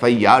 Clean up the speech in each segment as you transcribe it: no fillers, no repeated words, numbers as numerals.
FIR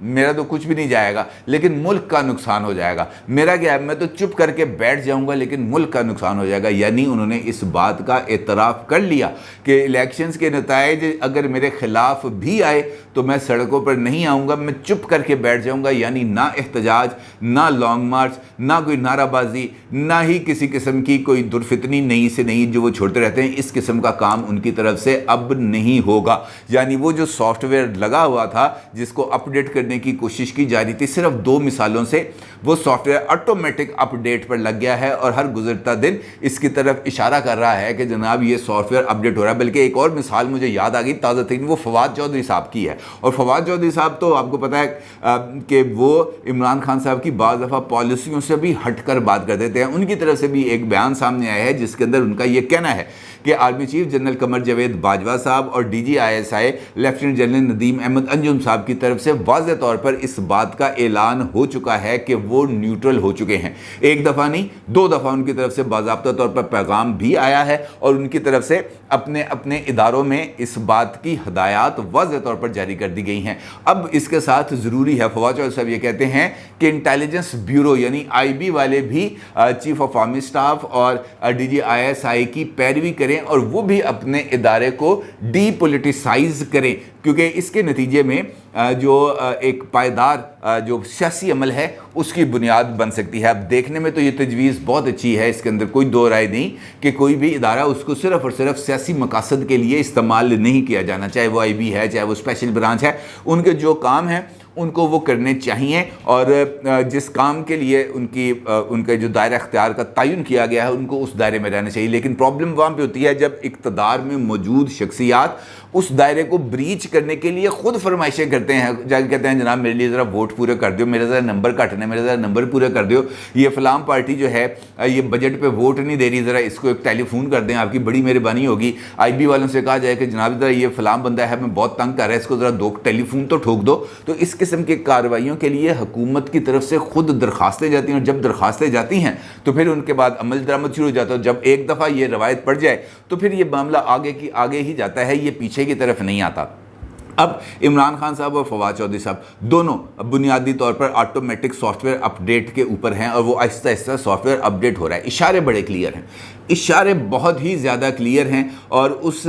میرا تو کچھ بھی نہیں جائے گا لیکن ملک کا نقصان ہو جائے گا، میرا کیا ہے میں تو چپ کر کے بیٹھ جاؤں گا لیکن ملک کا نقصان ہو جائے گا۔ یعنی انہوں نے اس بات کا اعتراف کر لیا کہ الیکشنز کے نتائج اگر میرے خلاف بھی آئے تو میں سڑکوں پر نہیں آؤں گا، میں چپ کر کے بیٹھ جاؤں گا۔ یعنی نہ احتجاج، نہ لانگ مارچ، نہ کوئی نعرہ بازی، نہ ہی کسی قسم کی کوئی درفتنی نئی سے نئی جو وہ چھوڑتے رہتے ہیں، اس قسم کا کام ان کی طرف سے اب نہیں ہوگا۔ یعنی وہ جو سافٹ ویئر لگا ہوا تھا جس کو اپ ڈیٹ کرنے کی کوشش کی جا رہی تھی، صرف 2 مثالوں سے وہ software automatic update پر لگ گیا ہے اور ہر گزرتا دن اس کی طرف اشارہ کر رہا ہے کہ جناب یہ سافٹ ویئر اپ ڈیٹ ہو رہا ہے۔ بلکہ ایک اور مثال مجھے یاد آ گئی تازہ ترین، وہ فواد چودھری صاحب کی ہے۔ اور فواد چودھری صاحب تو آپ کو پتہ ہے کہ وہ عمران خان صاحب کی بعض دفعہ پالیسیوں سے بھی ہٹ کر بات کر دیتے ہیں۔ ان کی طرف سے بھی ایک بیان سامنے آیا ہے جس کے اندر ان کا یہ کہنا ہے کہ army chief general Qamar Javed Bajwa صاحب اور D G I S I lieutenant general Nadeem Ahmed Anjum صاحب کی طرف سے واضح طور پر اس بات کا اعلان ہو چکا ہے کہ وہ نیوٹرل ہو چکے ہیں۔ ایک دفعہ نہیں 2 دفعہ ان کی طرف سے باضابطہ طور پر پیغام بھی آیا ہے اور ان کی طرف سے اپنے اداروں میں اس بات کی ہدایات واضح طور پر جاری کر دی گئی ہیں۔ اب اس کے ساتھ ضروری ہے، فواد چودھری صاحب یہ کہتے ہیں کہ انٹیلیجنس بیورو یعنی آئی بی والے بھی چیف آف آرمی سٹاف اور D G I S I کی پیروی کریں اور وہ بھی اپنے ادارے کو ڈی پولیٹیسائز کریں، کیونکہ اس کے نتیجے میں جو ایک پائیدار جو سیاسی عمل ہے اس کی بنیاد بن سکتی ہے۔ اب دیکھنے میں تو یہ تجویز بہت اچھی ہے، اس کے اندر کوئی دو رائے نہیں کہ کوئی بھی ادارہ اس کو صرف اور صرف سیاسی مقاصد کے لیے استعمال نہیں کیا جانا، چاہے وہ آئی بی ہے، چاہے وہ اسپیشل برانچ ہے، ان کے جو کام ہیں ان کو وہ کرنے چاہیے اور جس کام کے لیے ان کے جو دائرہ اختیار کا تعین کیا گیا ہے ان کو اس دائرے میں رہنا چاہیے۔ لیکن پرابلم وہاں پہ ہوتی ہے جب اقتدار میں موجود شخصیات اس دائرے کو بریچ کرنے کے لیے خود فرمائشیں کرتے ہیں، جا کے کہتے ہیں جناب میرے لیے ذرا ووٹ پورے کر دیو، میرے ذرا نمبر کٹنے، میرے ذرا نمبر پورے کر دیو، یہ فلاں پارٹی جو ہے یہ بجٹ پہ ووٹ نہیں دے رہی، ذرا اس کو ایک ٹیلی فون کر دیں، آپ کی بڑی مہربانی ہوگی۔ آئی بی والوں سے کہا جائے کہ جناب ذرا یہ فلاں بندہ ہے میں بہت تنگ کر رہا ہے، اس کو ذرا 2 ٹیلی فون تو ٹھوک دو۔ تو اس قسم کے کارروائیوں کے لیے حکومت کی طرف سے خود درخواستیں جاتی ہیں اور جب درخواستیں جاتی ہیں تو پھر ان کے بعد عمل درآمد شروع ہو جاتا ہے۔ جب ایک دفعہ یہ روایت پڑ جائے تو پھر یہ معاملہ آگے ہی جاتا ہے، یہ پیچھے کی طرف نہیں آتا۔ اب عمران خان صاحب اور فواد چودھری صاحب دونوں بنیادی طور پر automatic software update کے اوپر ہیں اور وہ آہستہ آہستہ سافٹ ویئر اپ ڈیٹ ہو رہا ہے۔ اشارے بڑے کلیئر ہیں، اشارے بہت ہی زیادہ کلیئر ہیں اور اس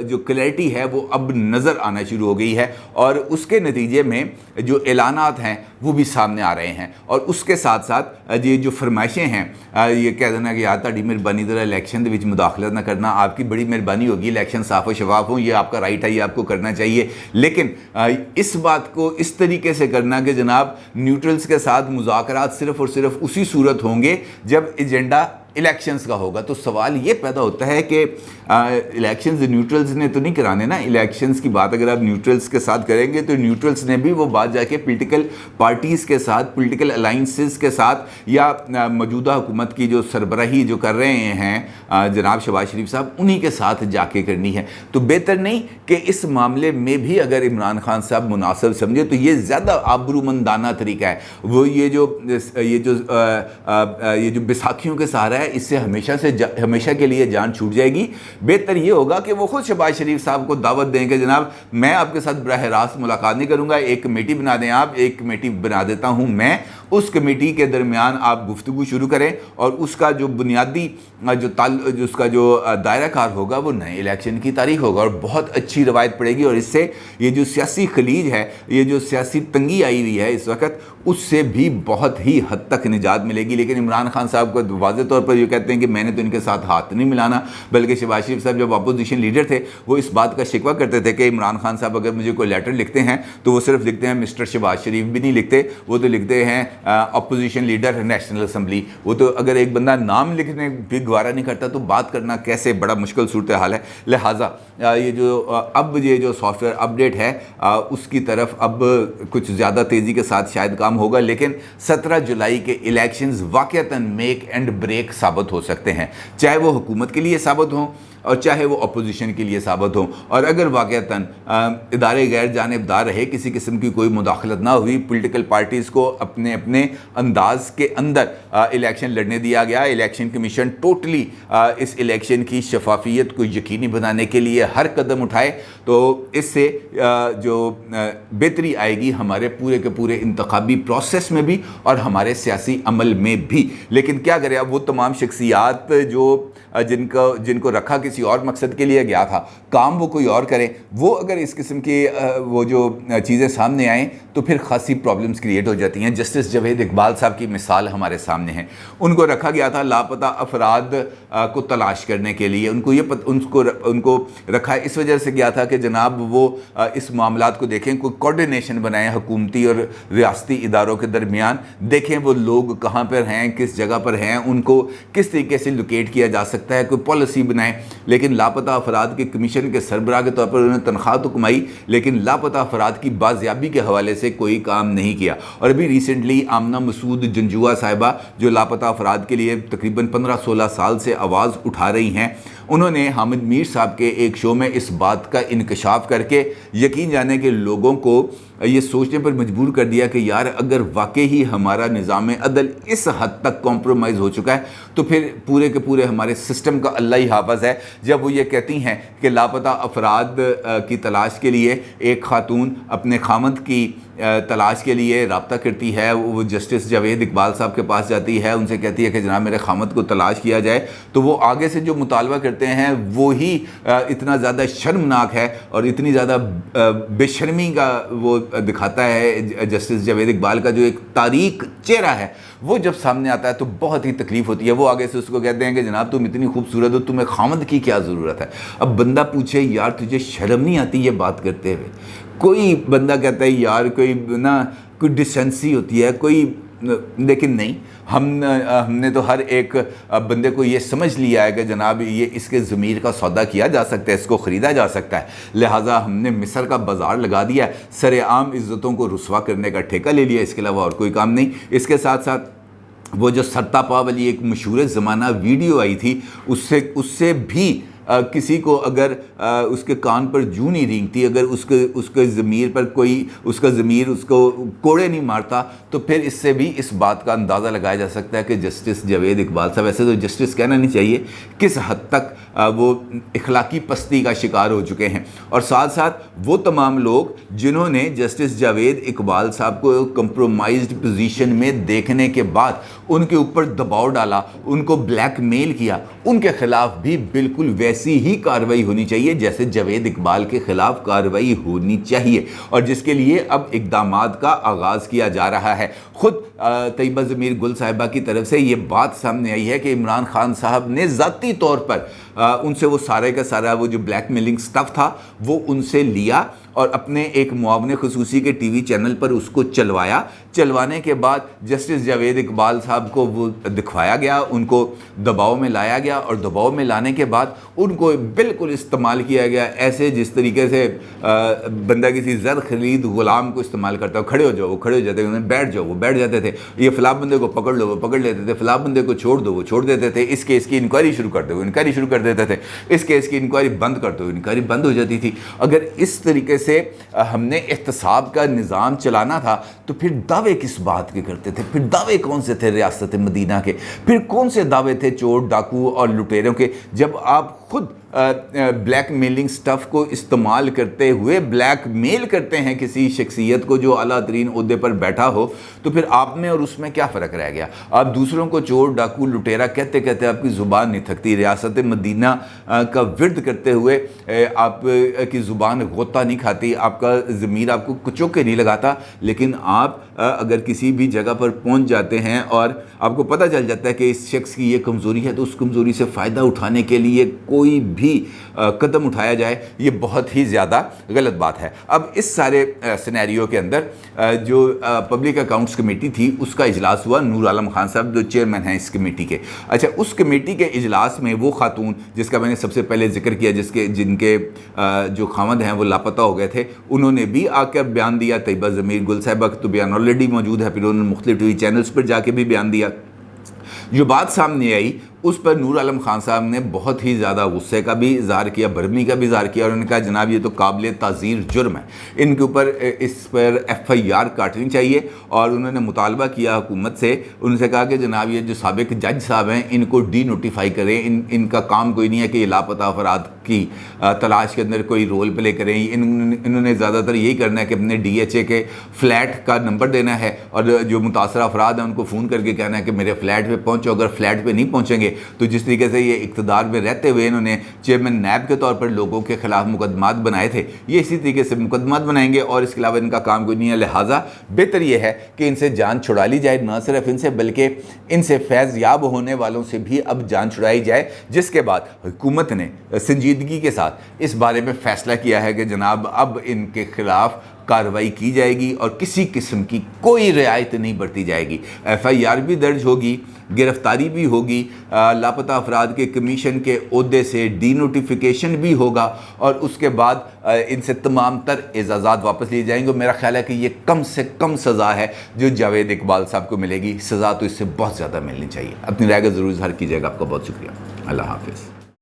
جو کلیئرٹی ہے وہ اب نظر آنا شروع ہو گئی ہے اور اس کے نتیجے میں جو اعلانات ہیں وہ بھی سامنے آ رہے ہیں اور اس کے ساتھ ساتھ یہ جو فرمائشیں ہیں یہ کہہ دینا کہ یار تہاڈی مہربانی ذرا الیکشن دے وچ مداخلت نہ کرنا، آپ کی بڑی مہربانی ہوگی، الیکشن صاف و شفاف ہوں، یہ آپ کا رائٹ ہے، یہ آپ کو کرنا چاہیے، لیکن اس بات کو اس طریقے سے کرنا کہ جناب نیوٹرلز کے ساتھ مذاکرات صرف اور صرف اسی صورت ہوں گے جب ایجنڈا الیکشنز کا ہوگا۔ تو سوال یہ پیدا ہوتا ہے کہ الیکشنز نیوٹرلز نے تو نہیں کرانے نا، الیکشنز کی بات اگر آپ نیوٹرلز کے ساتھ کریں گے تو نیوٹرلز نے بھی وہ بات جا کے پولیٹیکل پارٹیز کے ساتھ، پولیٹیکل الائنسز کے ساتھ یا موجودہ حکومت کی جو سربراہی جو کر رہے ہیں جناب شہباز شریف صاحب انہی کے ساتھ جا کے کرنی ہے۔ تو بہتر نہیں کہ اس معاملے میں بھی اگر عمران خان صاحب مناسب سمجھے تو یہ زیادہ آبرومندانہ طریقہ ہے۔ وہ یہ جو بیساکھیوں کے سہارا ہے اس سے ہمیشہ کے لیے جان چھوٹ جائے گی۔ بہتر یہ ہوگا کہ وہ خود شہباز شریف صاحب کو دعوت دیں کہ جناب میں آپ کے ساتھ براہ راست ملاقات نہیں کروں گا، ایک کمیٹی بنا دیں، آپ ایک کمیٹی بنا دیتا ہوں میں، اس کمیٹی کے درمیان آپ گفتگو شروع کریں اور اس کا جو بنیادی جو اس کا جو دائرہ کار ہوگا وہ نئے الیکشن کی تاریخ ہوگا اور بہت اچھی روایت پڑے گی اور اس سے یہ جو سیاسی خلیج ہے، یہ جو سیاسی تنگی آئی ہوئی ہے اس وقت، اس سے بھی بہت ہی حد تک نجات ملے گی۔ لیکن عمران خان صاحب کو واضح طور پر یہ کہتے ہیں کہ میں نے تو ان کے ساتھ ہاتھ نہیں ملانا، بلکہ شہباز شریف صاحب جب اپوزیشن لیڈر تھے وہ اس بات کا شکوہ کرتے تھے کہ عمران خان صاحب اگر مجھے کوئی لیٹر لکھتے ہیں تو وہ صرف لکھتے ہیں مسٹر شہباز شریف بھی نہیں لکھتے، وہ تو لکھتے ہیں اپوزیشن لیڈر نیشنل اسمبلی۔ وہ تو اگر ایک بندہ نام لکھنے بھی گوارا نہیں کرتا تو بات کرنا کیسے، بڑا مشکل صورتحال ہے۔ لہٰذا یہ جو سافٹ ویئر اپ ڈیٹ ہے اس کی طرف اب کچھ زیادہ تیزی کے ساتھ شاید کام ہوگا، لیکن 17 جولائی کے الیکشنز واقعتاً میک اینڈ بریک ثابت ہو سکتے ہیں، چاہے وہ حکومت کے لیے ثابت ہوں، اور چاہے وہ اپوزیشن کے لیے ثابت ہوں، اور اگر واقعتاً ادارے غیر جانبدار رہے، کسی قسم کی کوئی مداخلت نہ ہوئی، پولیٹیکل پارٹیز کو اپنے اپنے انداز کے اندر الیکشن لڑنے دیا گیا، الیکشن کمیشن ٹوٹلی اس الیکشن کی شفافیت کو یقینی بنانے کے لیے ہر قدم اٹھائے، تو اس سے جو بہتری آئے گی ہمارے پورے کے پورے انتخابی پروسیس میں بھی اور ہمارے سیاسی عمل میں بھی۔ لیکن کیا کرے، اب وہ تمام شخصیات جو جن کو رکھا کسی اور مقصد کے لیے گیا تھا، کام وہ کوئی اور کرے، وہ اگر اس قسم کی وہ جو چیزیں سامنے آئیں تو پھر خاصی پرابلمز کریٹ ہو جاتی ہیں۔ جسٹس جاوید اقبال صاحب کی مثال ہمارے سامنے ہے، ان کو رکھا گیا تھا لاپتہ افراد کو تلاش کرنے کے لیے، ان کو رکھا اس وجہ سے گیا تھا کہ جناب وہ اس معاملات کو دیکھیں، کوئی کوارڈینیشن بنائیں حکومتی اور ریاستی اداروں کے درمیان، دیکھیں وہ لوگ کہاں پر ہیں، کس جگہ پر ہیں، ان کو کس طریقے سے لوکیٹ کیا جا سکتا ہے، کوئی پالیسی بنائیں۔ لیکن لاپتہ افراد کے کمیشن کے سربراہ کے طور پر انہوں نے تنخواہ تو کمائی، لیکن لاپتہ افراد کی بازیابی کے حوالے سے کوئی کام نہیں کیا۔ اور ابھی ریسنٹلی آمنہ مسعود جنجوعہ صاحبہ جو لاپتہ افراد کے لیے تقریباً 15-16 سال سے آواز اٹھا رہی ہیں، انہوں نے حامد میر صاحب کے ایک شو میں اس بات کا انکشاف کر کے یقین جانے کہ لوگوں کو یہ سوچنے پر مجبور کر دیا کہ یار اگر واقعی ہمارا نظام عدل اس حد تک کمپرومائز ہو چکا ہے تو پھر پورے کے پورے ہمارے سسٹم کا اللہ ہی حافظ ہے، جب وہ یہ کہتی ہیں کہ لاپتہ افراد کی تلاش کے لیے ایک خاتون اپنے خامند کی تلاش کے لیے رابطہ کرتی ہے، وہ جسٹس جاوید اقبال صاحب کے پاس جاتی ہے، ان سے کہتی ہے کہ جناب میرے خامند کو تلاش کیا جائے، تو وہ آگے سے جو مطالبہ کرتے ہیں وہی اتنا زیادہ شرمناک ہے اور اتنی زیادہ بے شرمی کا وہ دکھاتا ہے جسٹس جاوید اقبال کا جو ایک تاریک چہرہ ہے، وہ جب سامنے آتا ہے تو بہت ہی تکلیف ہوتی ہے۔ وہ آگے سے اس کو کہتے ہیں کہ جناب تم اتنی خوبصورت ہو، تمہیں خامند کی کیا ضرورت ہے؟ اب بندہ پوچھے یار تجھے شرم نہیں آتی یہ بات کرتے ہوئے؟ کوئی بندہ کہتا ہے یار کوئی ڈیسنسی ہوتی ہے کوئی، لیکن نہیں، ہم نے تو ہر ایک بندے کو یہ سمجھ لیا ہے کہ جناب یہ اس کے ضمیر کا سودا کیا جا سکتا ہے، اس کو خریدا جا سکتا ہے، لہٰذا ہم نے مصر کا بازار لگا دیا ہے، سر عام عزتوں کو رسوا کرنے کا ٹھیکہ لے لیا، اس کے علاوہ اور کوئی کام نہیں۔ اس کے ساتھ ساتھ وہ جو سرتا پا والی ایک مشہور زمانہ ویڈیو آئی تھی، اس سے بھی کسی کو اگر اس کے کان پر جوں نہیں رینگتی، اگر اس کے ضمیر پر کوئی اس کا ضمیر اس کو کوڑے نہیں مارتا، تو پھر اس سے بھی اس بات کا اندازہ لگایا جا سکتا ہے کہ جسٹس جاوید اقبال صاحب، ویسے تو جسٹس کہنا نہیں چاہیے، کس حد تک وہ اخلاقی پستی کا شکار ہو چکے ہیں۔ اور ساتھ ساتھ وہ تمام لوگ جنہوں نے جسٹس جاوید اقبال صاحب کو کمپرومائزڈ پوزیشن میں دیکھنے کے بعد ان کے اوپر دباؤ ڈالا، ان کو بلیک میل کیا، ان کے خلاف بھی بالکل ویسی ہی کارروائی ہونی چاہیے جیسے جاوید اقبال کے خلاف کارروائی ہونی چاہیے، اور جس کے لیے اب اقدامات کا آغاز کیا جا رہا ہے۔ خود طیبہ ضمیر گل صاحبہ کی طرف سے یہ بات سامنے آئی ہے کہ عمران خان صاحب نے ذاتی طور پر ان سے وہ سارے کا سارا وہ جو بلیک میلنگ سٹف تھا وہ ان سے لیا اور اپنے ایک معاون خصوصی کے ٹی وی چینل پر اس کو چلوانے کے بعد جسٹس جاوید اقبال صاحب کو وہ دکھوایا گیا، ان کو دباؤ میں لایا گیا، اور دباؤ میں لانے کے بعد ان کو بالکل استعمال کیا گیا ایسے جس طریقے سے بندہ کسی زر خرید غلام کو استعمال کرتا ہے، کھڑے ہو جاؤ وہ کھڑے ہو جاتے تھے، بیٹھ جاؤ وہ بیٹھ جاتے تھے، یہ فلاں بندے کو پکڑ لو وہ پکڑ لیتے تھے، فلاں بندے کو چھوڑ دو وہ چھوڑ دیتے تھے، اس کیس کی انکوائری شروع کر دو انکوائری شروع کر دیتے تھے، اس کیس کی انکوائری بند کر دو انکوائری بند ہو جاتی تھی۔ اگر اس طریقے سے ہم نے احتساب کا نظام چلانا تھا تو پھر دعوے کس بات کے کرتے تھے؟ پھر دعوے کون سے تھے ریاست مدینہ کے؟ پھر کون سے دعوے تھے چور ڈاکو اور لٹیروں کے؟ جب آپ خود بلیک میلنگ سٹف کو استعمال کرتے ہوئے بلیک میل کرتے ہیں کسی شخصیت کو جو اعلیٰ ترین عہدے پر بیٹھا ہو، تو پھر آپ میں اور اس میں کیا فرق رہ گیا؟ آپ دوسروں کو چور ڈاکو لٹیرا کہتے کہتے آپ کی زبان نہیں تھکتی، ریاست مدینہ کا ورد کرتے ہوئے آپ کی زبان غوطہ نہیں کھاتی، آپ کا ضمیر آپ کو کچوکے نہیں لگاتا، لیکن آپ اگر کسی بھی جگہ پر پہنچ جاتے ہیں اور آپ کو پتہ چل جاتا ہے کہ اس شخص کی یہ کمزوری ہے تو اس کمزوری سے فائدہ اٹھانے کے لیے کوئی بھی قدم اٹھایا جائے، یہ بہت ہی زیادہ غلط بات ہے۔ اب اس سارے سینیریو کے اندر جو پبلک اکاؤنٹس کمیٹی تھی اس کا اجلاس ہوا، نور عالم خان صاحب جو چیئرمین ہیں اس کمیٹی کے، اچھا اس کمیٹی کے اجلاس میں وہ خاتون جس کا میں نے سب سے پہلے ذکر کیا جن کے جو خامند ہیں وہ لاپتہ ہو گئے تھے، انہوں نے بھی آ کر بیان دیا، طیبہ ضمیر گل صاحبہ کا تو بیان آلریڈی موجود ہے، پھر انہوں نے مختلف ٹی وی چینلز پر جا کے بھی بیان دیا۔ جو بات سامنے آئی اس پر نور عالم خان صاحب نے بہت ہی زیادہ غصے کا بھی اظہار کیا، برہمی کا بھی اظہار کیا، اور انہوں نے کہا جناب یہ تو قابل تعزیر جرم ہے، ان کے اوپر اس پر FIR کاٹنی چاہیے، اور انہوں نے مطالبہ کیا حکومت سے، ان سے کہا کہ جناب یہ جو سابق جج صاحب ہیں ان کو ڈی نوٹیفائی کریں، ان کا کام کوئی نہیں ہے کہ یہ لاپتہ افراد کی تلاش کے اندر کوئی رول پلے کریں، انہوں نے زیادہ تر یہی کرنا ہے کہ اپنے DHA کے فلیٹ کا نمبر دینا ہے، اور جو متاثرہ افراد ہیں ان کو فون کر کے کہنا ہے کہ میرے فلیٹ پہ پہنچو، اگر فلیٹ پہ نہیں پہنچیں گے تو جس طریقے سے یہ اقتدار میں رہتے ہوئے انہوں نے چیئرمین نیب کے طور پر لوگوں کے خلاف مقدمات بنائے تھے، یہ اسی طریقے سے مقدمات بنائیں گے، اور اس کے علاوہ ان کا کام کوئی نہیں ہے، لہٰذا بہتر یہ ہے کہ ان سے جان چھڑا لی جائے، نہ صرف ان سے بلکہ ان سے فیض یاب ہونے والوں سے بھی اب جان چھڑائی جائے، جس کے بعد حکومت نے سنجیدگی کے ساتھ اس بارے میں فیصلہ کیا ہے کہ جناب اب ان کے خلاف کارروائی کی جائے گی اور کسی قسم کی کوئی رعایت نہیں برتی جائے گی، FIR بھی درج ہوگی، گرفتاری بھی ہوگی، لاپتہ افراد کے کمیشن کے عہدے سے ڈی نوٹیفیکیشن بھی ہوگا، اور اس کے بعد ان سے تمام تر اعزازات واپس لیے جائیں گے۔ میرا خیال ہے کہ یہ کم سے کم سزا ہے جو جاوید اقبال صاحب کو ملے گی، سزا تو اس سے بہت زیادہ ملنی چاہیے۔ اپنی رائے کا ضرور اظہار کیجیے گا۔ آپ کا بہت شکریہ، اللہ حافظ۔